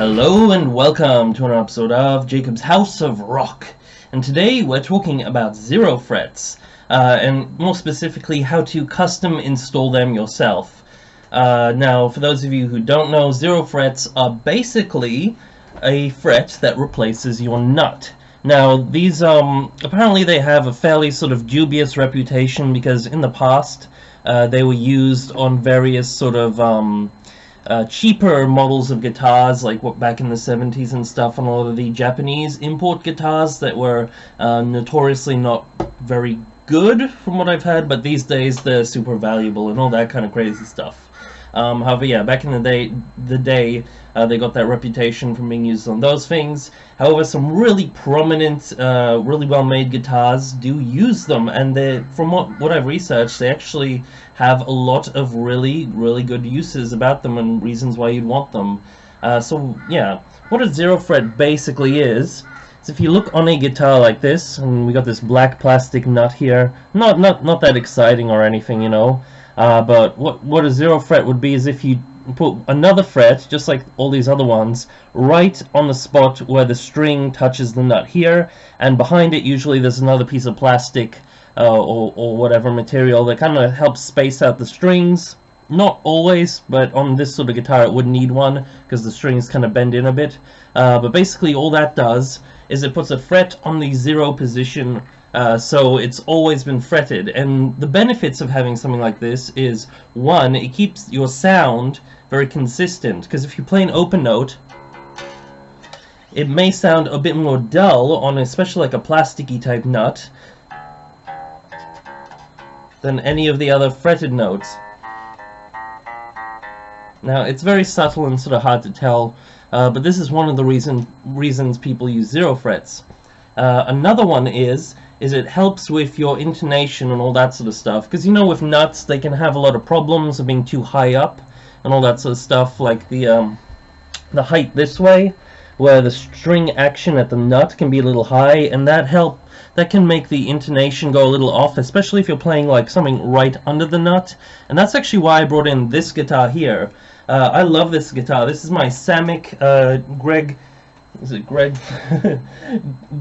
Hello and welcome to another episode of Jacob's House of Rock. And today we're talking about zero frets, and more specifically how to custom install them yourself. Now, for those of you who don't know, zero frets are basically a fret that replaces your nut. Now, these apparently they have a fairly sort of dubious reputation because in the past they were used on various sort of cheaper models of guitars, like what back in the 70s and stuff, and a lot of the Japanese import guitars that were notoriously not very good from what I've heard, but these days they're super valuable and all that kind of crazy stuff. However, yeah, back in the day, they got that reputation from being used on those things. However, some really prominent, really well-made guitars do use them, and from what I've researched, they actually have a lot of really good uses about them and reasons why you'd want them. So yeah, what a zero fret basically is if you look on a guitar like this, and we got this black plastic nut here, not that exciting or anything, you know. But what a zero fret would be is if you put another fret, just like all these other ones, right on the spot where the string touches the nut here, and behind it usually there's another piece of plastic or whatever material that kind of helps space out the strings. Not always, but on this sort of guitar it would need one because the strings kind of bend in a bit. But basically all that does is it puts a fret on the zero position, so it's always been fretted. And the benefits of having something like this is, one, it keeps your sound very consistent, because if you play an open note, it may sound a bit more dull on especially like a plasticky type nut than any of the other fretted notes. Now, it's very subtle and sort of hard to tell, but this is one of the reasons people use zero frets. Another one is it helps with your intonation and all that sort of stuff, because you know with nuts they can have a lot of problems of being too high up and all that sort of stuff, like the height this way, where the string action at the nut can be a little high, and that can make the intonation go a little off, especially if you're playing like something right under the nut. And that's actually why I brought in this guitar here. I love this guitar. This is my Samick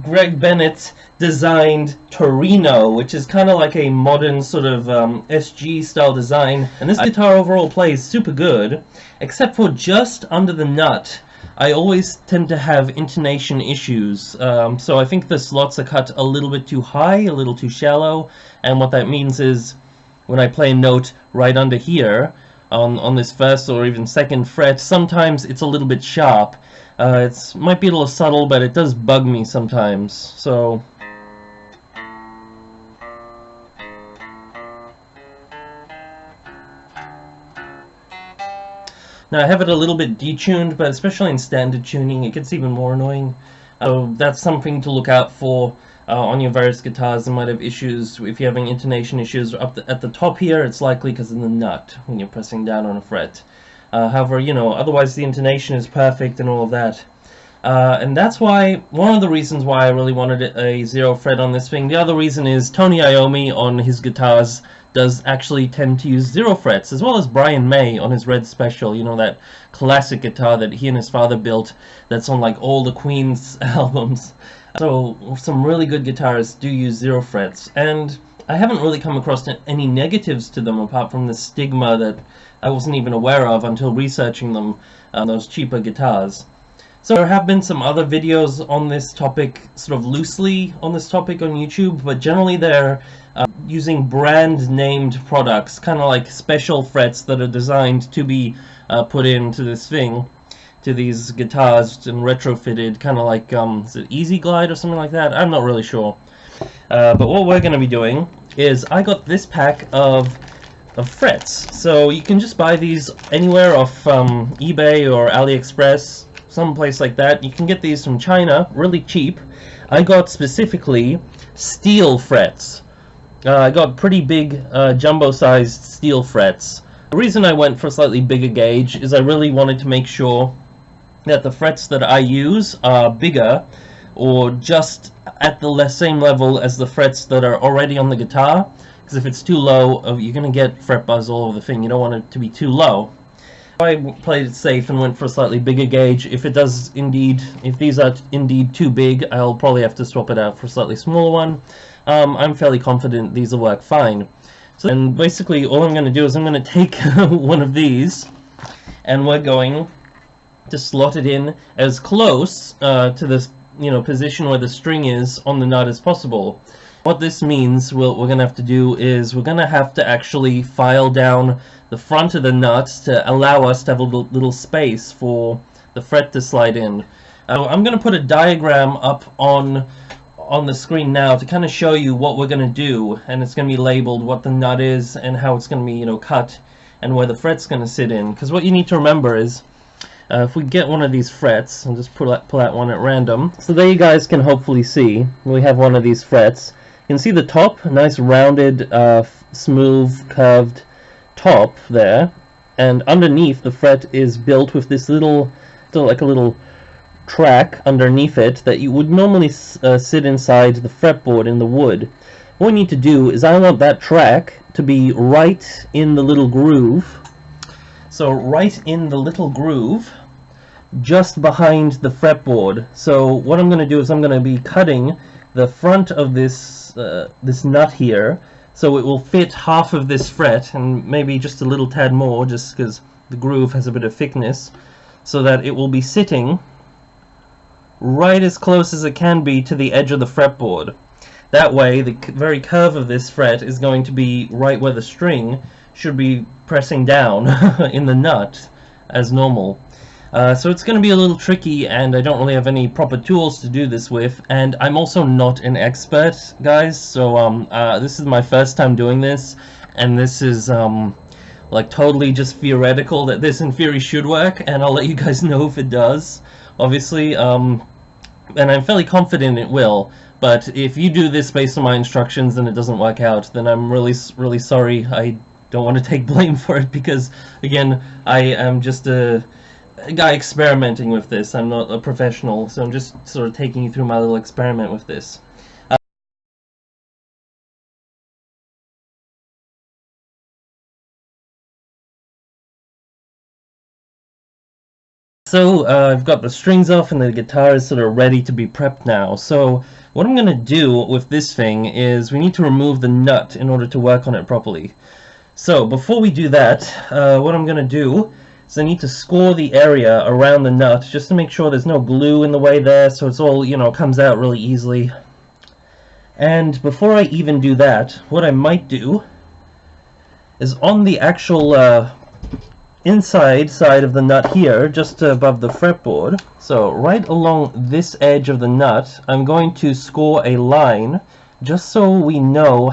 Greg Bennett designed Torino, which is kind of like a modern sort of SG style design. And this guitar overall plays super good, except for just under the nut. I always tend to have intonation issues, so I think the slots are cut a little bit too high, a little too shallow, and what that means is when I play a note right under here, on this first or even second fret, sometimes it's a little bit sharp. It might be a little subtle, but it does bug me sometimes, so... Now I have it a little bit detuned, but especially in standard tuning it gets even more annoying. So that's something to look out for on your various guitars. That might have issues if you're having intonation issues at the top here. It's likely because of the nut when you're pressing down on a fret. However, you know, otherwise the intonation is perfect and all of that. And that's why, one of the reasons why I really wanted a zero fret on this thing. The other reason is Tony Iommi on his guitars does actually tend to use zero frets, as well as Brian May on his Red Special, you know, that classic guitar that he and his father built that's on like all the Queen's albums. So some really good guitarists do use zero frets, and I haven't really come across any negatives to them apart from the stigma that I wasn't even aware of until researching them, those cheaper guitars. So there have been some other videos on this topic, sort of loosely on this topic on YouTube, but generally they're using brand-named products, kind of like special frets that are designed to be put into this thing, to these guitars and retrofitted, kind of like, is it Easy Glide or something like that? I'm not really sure. But what we're going to be doing is I got this pack of frets. So you can just buy these anywhere off eBay or AliExpress, someplace like that. You can get these from China, really cheap. I got specifically steel frets. I got pretty big jumbo-sized steel frets. The reason I went for a slightly bigger gauge is I really wanted to make sure that the frets that I use are bigger or just at the same level as the frets that are already on the guitar, because if it's too low, you're going to get fret buzz all over the thing. You don't want it to be too low. I played it safe and went for a slightly bigger gauge. If these are indeed too big, I'll probably have to swap it out for a slightly smaller one. I'm fairly confident these will work fine. So, and basically all I'm going to do is I'm going to take one of these, and we're going to slot it in as close to this position where the string is on the nut as possible. What this means, what we're going to have to do is we're going to have to actually file down the front of the nut to allow us to have a little space for the fret to slide in. I'm going to put a diagram up on the screen now to kind of show you what we're going to do, and it's going to be labeled what the nut is and how it's going to be cut and where the fret's going to sit in. Because what you need to remember is if we get one of these frets, I'll just pull out one at random. So there you guys can hopefully see we have one of these frets. You can see the top, a nice rounded, smooth, curved top there, and underneath the fret is built with this little, like a little track underneath it that you would normally sit inside the fretboard in the wood. What we need to do is I want that track to be right in the little groove. So right in the little groove, just behind the fretboard. So what I'm going to do is I'm going to be cutting the front of this this nut here, so it will fit half of this fret and maybe just a little tad more, just because the groove has a bit of thickness, so that it will be sitting right as close as it can be to the edge of the fretboard. That way the very curve of this fret is going to be right where the string should be pressing down in the nut as normal. So it's going to be a little tricky, and I don't really have any proper tools to do this with, and I'm also not an expert, guys, so this is my first time doing this, and this is like totally just theoretical that this in theory should work, and I'll let you guys know if it does, obviously, and I'm fairly confident it will. But if you do this based on my instructions and it doesn't work out, then I'm really sorry. I don't want to take blame for it, because again, I am just a guy experimenting with this. I'm not a professional, so I'm just sort of taking you through my little experiment with this. So I've got the strings off and the guitar is sort of ready to be prepped now. So what I'm going to do with this thing is we need to remove the nut in order to work on it properly. So before we do that, what I'm going to do is I need to score the area around the nut just to make sure there's no glue in the way there, so it's all, comes out really easily. And before I even do that, what I might do is on the actual inside side of the nut here, just above the fretboard, so right along this edge of the nut, I'm going to score a line just so we know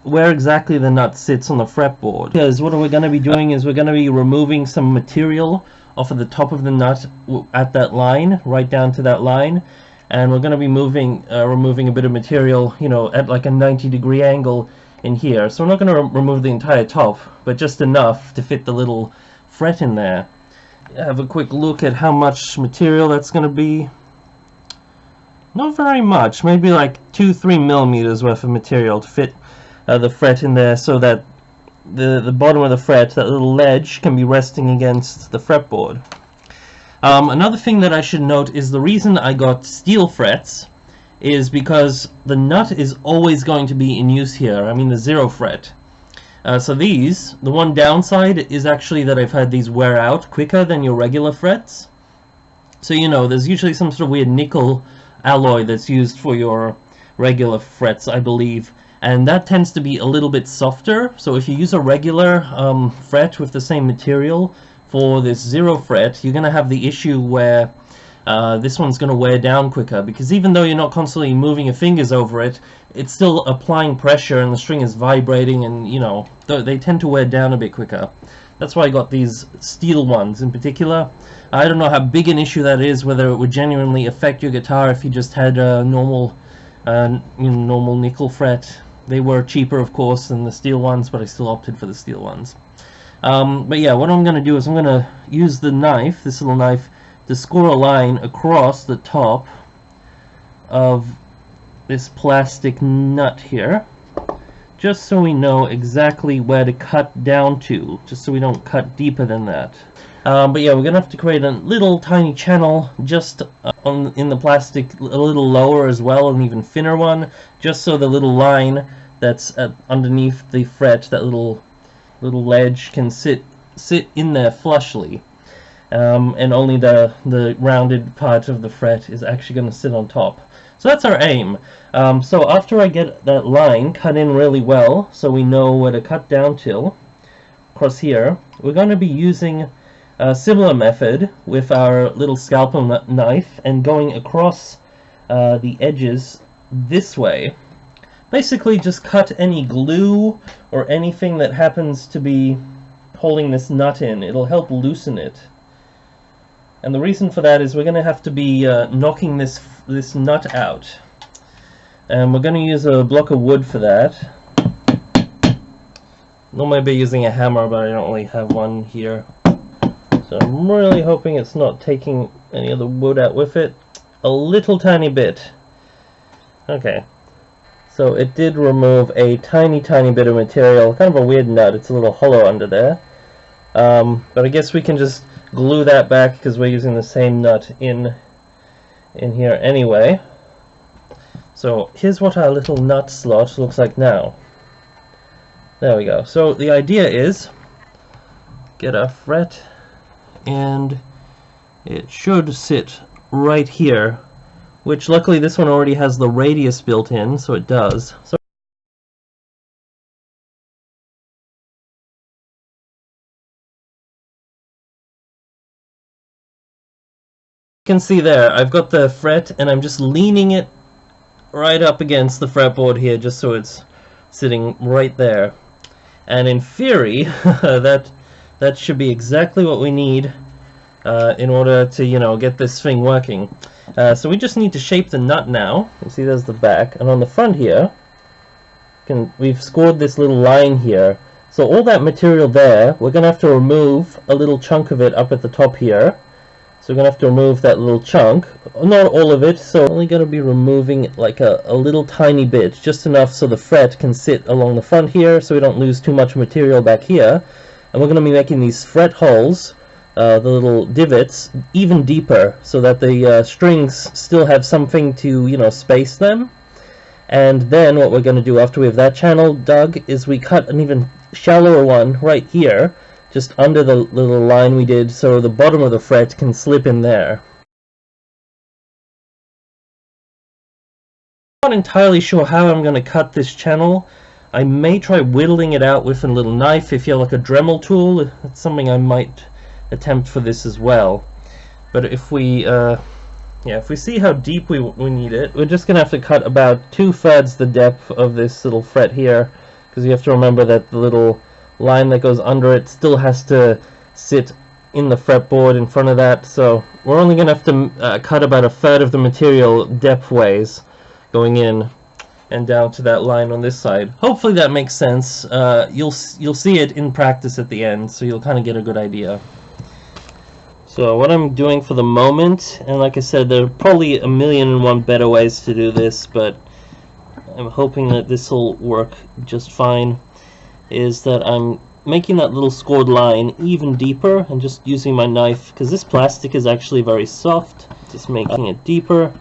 where exactly the nut sits on the fretboard. Because what we're going to be doing is we're going to be removing some material off of the top of the nut at that line, right down to that line, and we're going to be removing a bit of material, at like a 90-degree angle in here. So we're not going to remove the entire top, but just enough to fit the little fret in there. Have a quick look at how much material that's going to be. Not very much, maybe like 2-3 millimeters worth of material to fit the fret in there, so that the bottom of the fret, that little ledge, can be resting against the fretboard. Another thing that I should note is the reason I got steel frets is because the nut is always going to be in use here. I mean the 0 fret. So the one downside is actually that I've had these wear out quicker than your regular frets. So there's usually some sort of weird nickel alloy that's used for your regular frets, I believe, and that tends to be a little bit softer. So if you use a regular fret with the same material for this 0 fret, you're going to have the issue where this one's going to wear down quicker, because even though you're not constantly moving your fingers over it, it's still applying pressure and the string is vibrating, and they tend to wear down a bit quicker. That's why I got these steel ones in particular. I don't know how big an issue that is, whether it would genuinely affect your guitar if you just had a normal nickel fret. They were cheaper, of course, than the steel ones, but I still opted for the steel ones. But yeah, what I'm going to do is I'm going to use the knife, this little knife, to score a line across the top of this plastic nut here, just so we know exactly where to cut down to, just so we don't cut deeper than that. But yeah, we're gonna have to create a little tiny channel just in the plastic, a little lower as well, an even thinner one, just so the little line that's underneath the fret, that little ledge, can sit in there flushly, and only the rounded part of the fret is actually going to sit on top. So that's our aim. So after I get that line cut in really well, so we know where to cut down till, across here, we're going to be using a similar method with our little scalpel knife and going across the edges this way. Basically just cut any glue or anything that happens to be holding this nut in. It'll help loosen it. And the reason for that is we're going to have to be knocking this nut out. And we're going to use a block of wood for that. Normally I'd be using a hammer, but I don't really have one here. So I'm really hoping it's not taking any of the wood out with it. A little tiny bit. Okay. So it did remove a tiny bit of material, kind of a weird nut. It's a little hollow under there. But I guess we can just glue that back because we're using the same nut in here anyway. So here's what our little nut slot looks like now. There we go. So the idea is get our fret, and it should sit right here, which luckily this one already has the radius built in, so it does. So you can see there, I've got the fret and I'm just leaning it right up against the fretboard here, just so it's sitting right there. And in theory, that should be exactly what we need in order to, you know, get this thing working. So we just need to shape the nut now. You see there's the back, and on the front here we've scored this little line here. So all that material there, we're gonna have to remove a little chunk of it up at the top here. So we're gonna have to remove that little chunk, not all of it, so only gonna be removing like a little tiny bit, just enough so the fret can sit along the front here, so we don't lose too much material back here. And we're gonna be making these fret holes, the little divots, even deeper, so that the strings still have something to, you know, space them. And then what we're going to do after we have that channel dug is we cut an even shallower one right here, just under the little line we did, so the bottom of the fret can slip in there. I'm not entirely sure how I'm going to cut this channel. I may try whittling it out with a little knife. If you have like a Dremel tool, that's something I might attempt for this as well. But if we if we see how deep we need it, we're just gonna have to cut about 2/3 the depth of this little fret here, because you have to remember that the little line that goes under it still has to sit in the fretboard in front of that. So we're only gonna have to cut about 1/3 of the material depth-ways, going in and down to that line on this side. Hopefully that makes sense. You'll see it in practice at the end, so you'll kind of get a good idea. So what I'm doing for the moment, and like I said, there are probably 1,000,001 better ways to do this, but I'm hoping that this will work just fine, is that I'm making that little scored line even deeper and just using my knife, because this plastic is actually very soft, just making it deeper.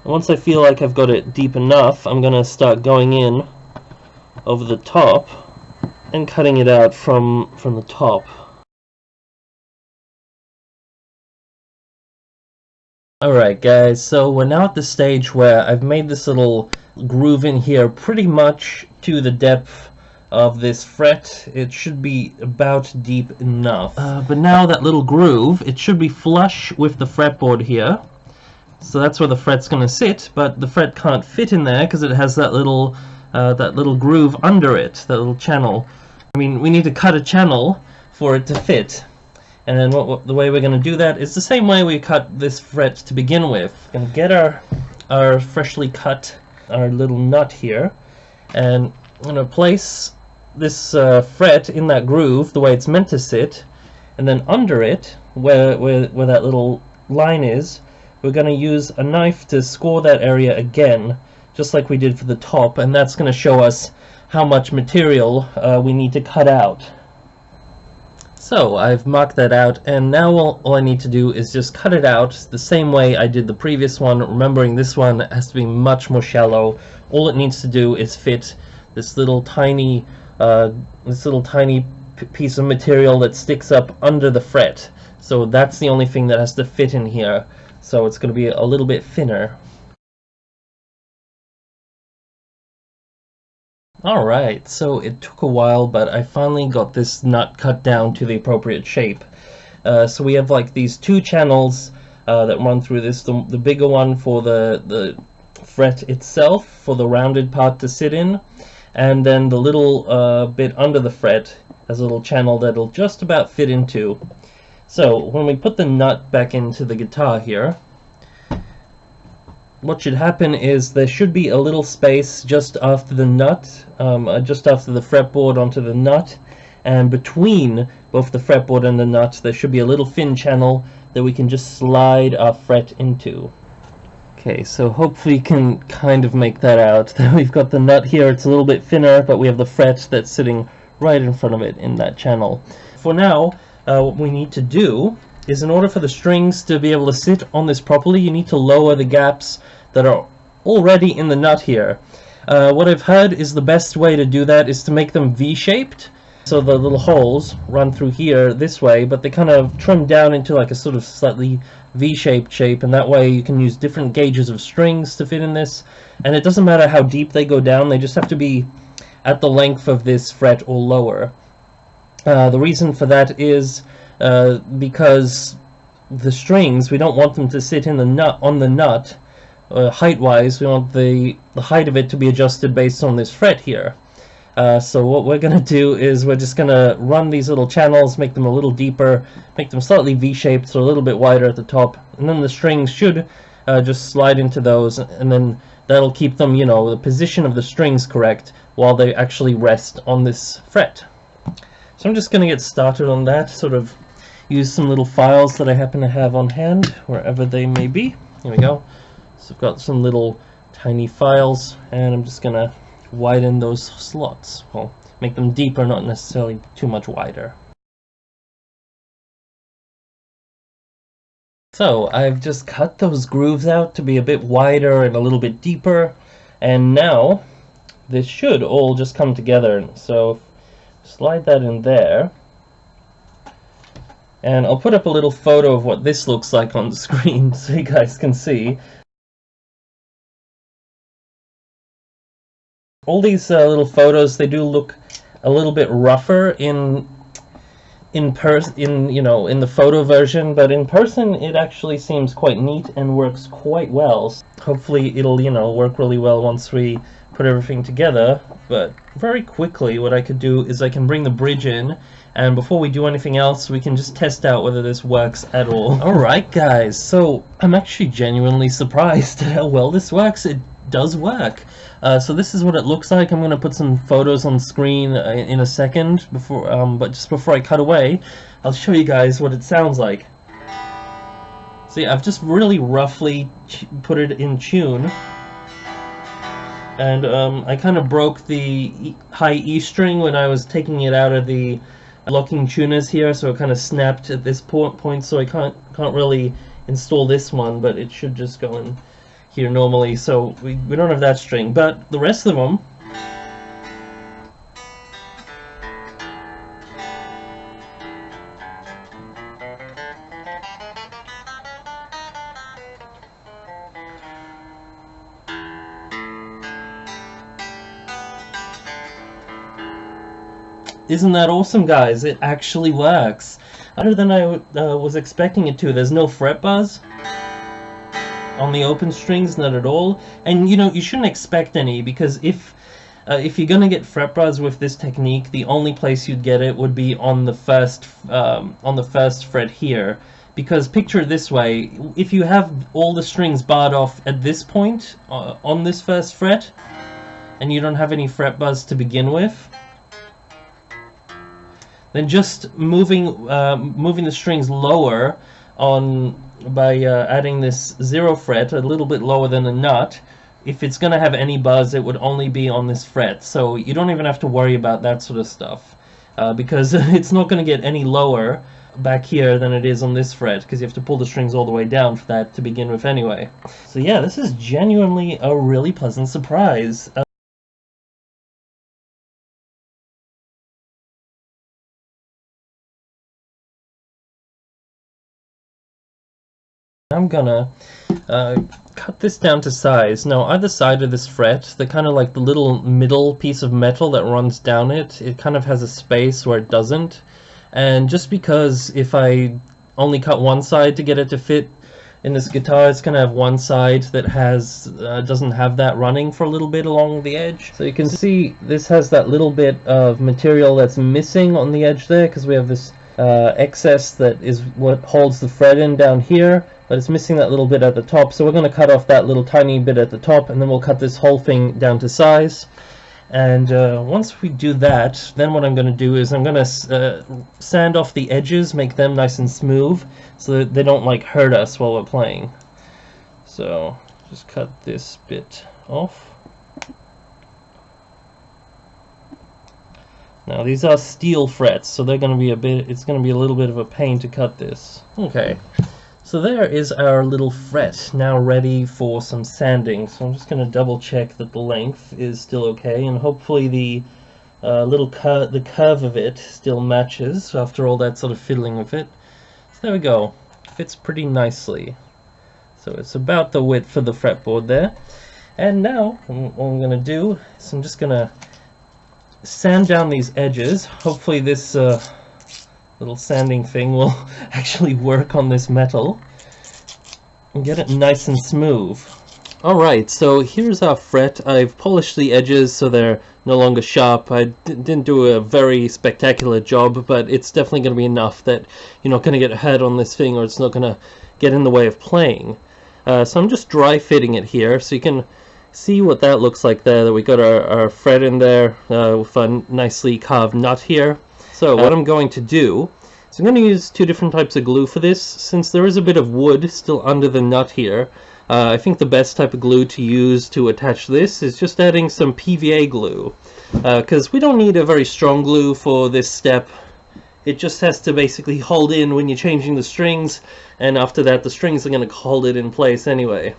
And once I feel like I've got it deep enough, I'm going to start going in over the top and cutting it out from the top. Alright guys, so we're now at the stage where I've made this little groove in here pretty much to the depth of this fret. It should be about deep enough. But now that little groove, it should be flush with the fretboard here. So that's where the fret's going to sit, but the fret can't fit in there because it has that little groove under it, that little channel. I mean, we need to cut a channel for it to fit. And then the way we're going to do that is the same way we cut this fret to begin with. We're going to get our freshly cut, our little nut here, and I'm going to place this fret in that groove the way it's meant to sit, and then under it, where that little line is, we're going to use a knife to score that area again, just like we did for the top, and that's going to show us how much material we need to cut out. So I've marked that out, and now all I need to do is just cut it out the same way I did the previous one, remembering this one has to be much more shallow. All it needs to do is fit this little tiny piece of material that sticks up under the fret. So that's the only thing that has to fit in here. So it's going to be a little bit thinner. Alright, so it took a while, but I finally got this nut cut down to the appropriate shape. So we have like these two channels that run through this. The bigger one for the fret itself, for the rounded part to sit in, and then the little bit under the fret has a little channel that'll just about fit into. So when we put the nut back into the guitar here, what should happen is there should be a little space just after the nut, just after the fretboard onto the nut, and between both the fretboard and the nut there should be a little thin channel that we can just slide our fret into. Okay, so hopefully you can kind of make that out. We've got the nut here, it's a little bit thinner, but we have the fret that's sitting right in front of it in that channel. For now, what we need to do is, in order for the strings to be able to sit on this properly, you need to lower the gaps that are already in the nut here. What I've heard is the best way to do that is to make them V-shaped. So the little holes run through here this way, but they kind of trim down into like a sort of slightly V-shaped shape, and that way you can use different gauges of strings to fit in this. And it doesn't matter how deep they go down, they just have to be at the length of this fret or lower. The reason for that is because the strings, we don't want them to sit in the nut, on the nut, height-wise. We want the height of it to be adjusted based on this fret here. So what we're going to do is we're just going to run these little channels, make them a little deeper, make them slightly V-shaped, so a little bit wider at the top, and then the strings should just slide into those, and then that'll keep them, you know, the position of the strings correct while they actually rest on this fret. So I'm just going to get started on that, sort of use some little files that I happen to have on hand, wherever they may be. Here we go. So I've got some little tiny files, and I'm just going to widen those slots. Well, make them deeper, not necessarily too much wider. So I've just cut those grooves out to be a bit wider and a little bit deeper, and now this should all just come together. So slide that in there, and I'll put up a little photo of what this looks like on the screen so you guys can see. All these little photos, they do look a little bit rougher in the photo version, but in person it actually seems quite neat and works quite well. Hopefully it'll, you know, work really well once we put everything together. But very quickly what I could do is I can bring the bridge in, and before we do anything else we can just test out whether this works at all. Alright guys, so I'm actually genuinely surprised at how well this works. It does work. So this is what it looks like. I'm going to put some photos on screen in a second, but just before I cut away, I'll show you guys what it sounds like. See, I've just really roughly put it in tune, and I kind of broke the high E string when I was taking it out of the locking tuners here, so it kind of snapped at this point, so I can't really install this one, but it should just go in here normally. So we don't have that string, but the rest of them, isn't that awesome, guys? It actually works. Other than I was expecting it to. There's no fret buzz on the open strings, not at all. And you know, you shouldn't expect any, because if you're gonna get fret buzz with this technique, the only place you'd get it would be on the first fret here. Because picture it this way: if you have all the strings barred off at this point on this first fret, and you don't have any fret buzz to begin with, then just moving the strings lower by adding this 0 fret, a little bit lower than the nut, if it's going to have any buzz, it would only be on this fret. So you don't even have to worry about that sort of stuff, because it's not going to get any lower back here than it is on this fret, because you have to pull the strings all the way down for that to begin with anyway. So yeah, this is genuinely a really pleasant surprise. I'm gonna cut this down to size. Now, either side of this fret, the kind of like the little middle piece of metal that runs down it, it kind of has a space where it doesn't. And just because if I only cut one side to get it to fit in this guitar, it's gonna have one side that has doesn't have that running for a little bit along the edge. So you can see this has that little bit of material that's missing on the edge there, because we have this excess that is what holds the fret in down here, but it's missing that little bit at the top. So we're going to cut off that little tiny bit at the top, and then we'll cut this whole thing down to size. And once we do that, then what I'm going to do is I'm going to sand off the edges, make them nice and smooth, so that they don't like hurt us while we're playing. So just cut this bit off. Now these are steel frets, so they're going to be it's going to be a little bit of a pain to cut this. Okay, so there is our little fret, now ready for some sanding. So I'm just going to double check that the length is still okay, and hopefully the the curve of it still matches after all that sort of fiddling with it. So there we go, fits pretty nicely. So it's about the width of the fretboard there. And now what I'm going to do is I'm just going to sand down these edges. Hopefully this little sanding thing will actually work on this metal and get it nice and smooth. Alright, so here's our fret. I've polished the edges so they're no longer sharp. I didn't do a very spectacular job, but it's definitely going to be enough that you're not going to get hurt on this thing, or it's not going to get in the way of playing. So I'm just dry fitting it here, so you can see what that looks like there, that we got our fret in there with a nicely carved nut here. So what I'm going to do is I'm going to use two different types of glue for this. Since there is a bit of wood still under the nut here, I think the best type of glue to use to attach this is just adding some PVA glue, because we don't need a very strong glue for this step. It just has to basically hold in when you're changing the strings, and after that the strings are going to hold it in place anyway.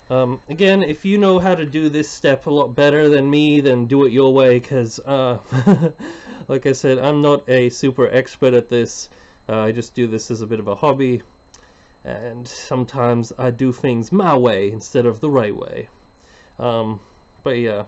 Again, if you know how to do this step a lot better than me, then do it your way, because like I said, I'm not a super expert at this. I just do this as a bit of a hobby, and sometimes I do things my way instead of the right way. But yeah,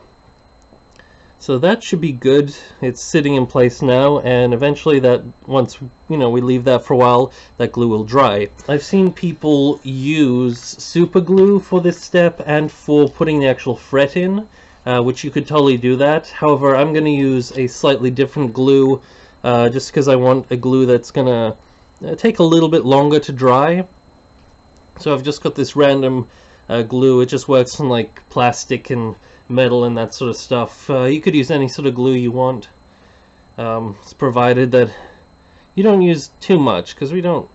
so that should be good. It's sitting in place now, and eventually that, once we leave that for a while, that glue will dry. I've seen people use super glue for this step and for putting the actual fret in, which you could totally do that. However, I'm going to use a slightly different glue, just because I want a glue that's going to take a little bit longer to dry. So I've just got this random glue. It just works on like plastic and metal and that sort of stuff. You could use any sort of glue you want. It's provided that you don't use too much, because we don't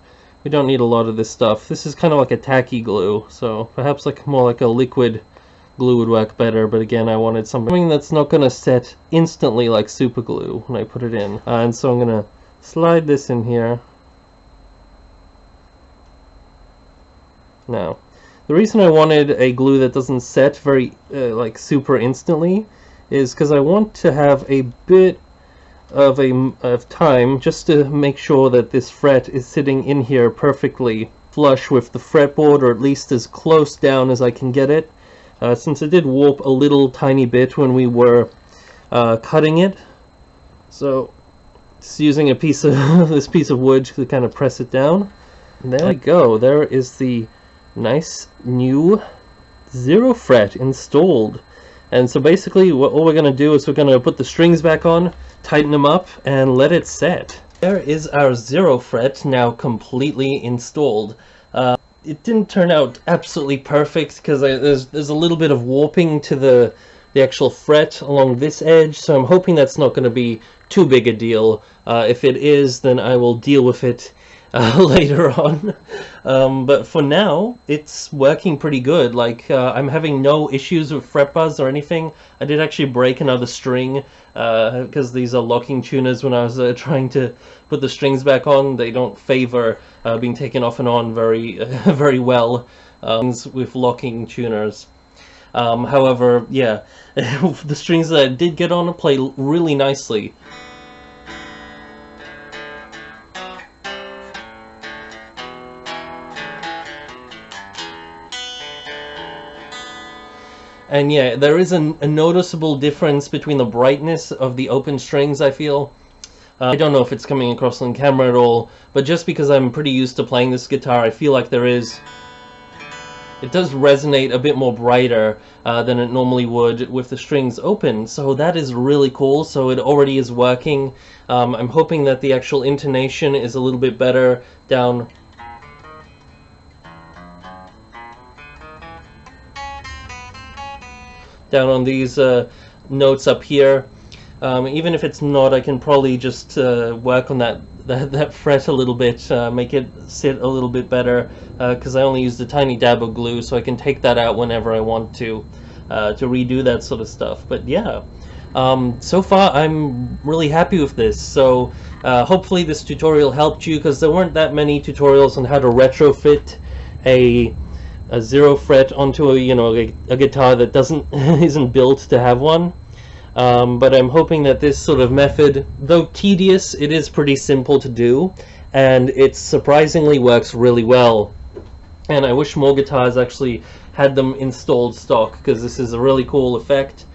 need a lot of this stuff. This is kind of like a tacky glue, so perhaps like more like a liquid glue would work better. But again, I wanted something that's not going to set instantly like super glue when I put it in. And so I'm going to slide this in here. Now, the reason I wanted a glue that doesn't set very like super instantly is because I want to have a bit of time just to make sure that this fret is sitting in here perfectly flush with the fretboard, or at least as close down as I can get it, since it did warp a little tiny bit when we were cutting it. So just using a piece of this piece of wood to kind of press it down. And there we go. There is the nice new 0 fret installed. And so basically all we're going to do is we're going to put the strings back on, tighten them up, and let it set. There is our 0 fret now completely installed. It didn't turn out absolutely perfect because there's a little bit of warping to the actual fret along this edge, so I'm hoping that's not going to be too big a deal. If it is, then I will deal with it later on. But for now, it's working pretty good. Like, I'm having no issues with fret buzz or anything. I did actually break another string because these are locking tuners. When I was trying to put the strings back on, they don't favor being taken off and on very, very well with locking tuners. However, yeah, the strings that I did get on play really nicely. And yeah, there is a noticeable difference between the brightness of the open strings, I feel. I don't know if it's coming across on camera at all, but just because I'm pretty used to playing this guitar, I feel like it does resonate a bit more brighter than it normally would with the strings open. So that is really cool. So it already is working. I'm hoping that the actual intonation is a little bit better down on these notes up here. Even if it's not, I can probably just work on that fret a little bit, make it sit a little bit better, because I only used a tiny dab of glue, so I can take that out whenever I want to redo that sort of stuff. But yeah, so far I'm really happy with this. So hopefully this tutorial helped you, because there weren't that many tutorials on how to retrofit a zero fret onto a guitar that isn't built to have one. But I'm hoping that this sort of method, though tedious, it is pretty simple to do, and it surprisingly works really well. And I wish more guitars actually had them installed stock, because this is a really cool effect,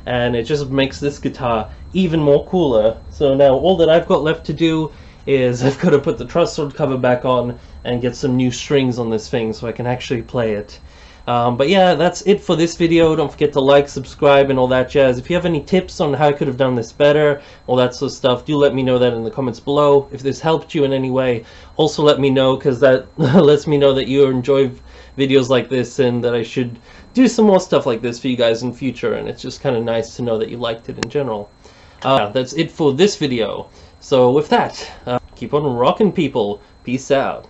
and it just makes this guitar even more cooler. So now all that I've got left to do is I've got to put the truss rod cover back on and get some new strings on this thing so I can actually play it. But yeah, that's it for this video. Don't forget to like, subscribe, and all that jazz. If you have any tips on how I could have done this better, all that sort of stuff, do let me know that in the comments below. If this helped you in any way, also let me know, because that lets me know that you enjoy videos like this and that I should do some more stuff like this for you guys in future, and it's just kind of nice to know that you liked it in general. That's it for this video. So with that, keep on rocking, people. Peace out.